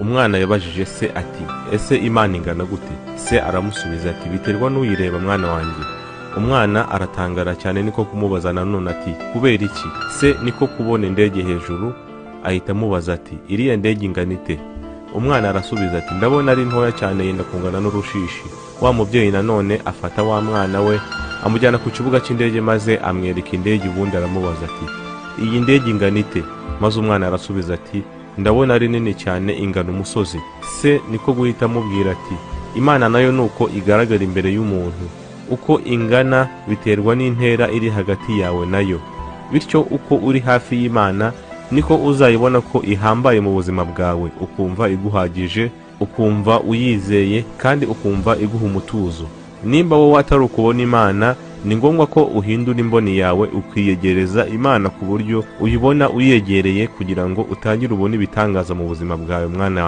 Umwana yabajije se ati, ese Imana ingana gute? Se aramusubiza ati, biterwa n'uyireba mwana wanjye. Umwana aratangara cyane, niko kumubaza nanone ati, kubera iki? Se niko kubona indege hejuru, ahita amubaza ati, iriya ndege ingana ite? Umwana arasubiza ati, ndabona ari ntoya cyane, yenda kungana n'urushishi. Wa mubyeyi nanone afata wa mwana we amujyana ku kibuga cy'indege, maze amwereka indege, ubundi aramubaza ati, iyi ndege ingana ite? Maze umwana arasubiza ati, ndabona ari nini cyane, ingana umusozi. Se niko guhita amubwira ati, Imana nayo nuko igaragara imbere y'umuntu, uko ingana biterwa n'intera iri hagati yawe nayo. Bityo uko uri hafi y'Imana niko uzayibona ko ihambaye mu buzima bwawe, ukumva iguhagije, ukumva uyizeye, kandi ukumva iguha umutuzo. Nimba wowe atari ukubona Imana, ni ngombwa ko uhindura imboni yawe ukiyegereza Imana ku buryo uyibona uyegereye, kugira ngo utangire ubone ibitangaza mu buzima bwawe mwana.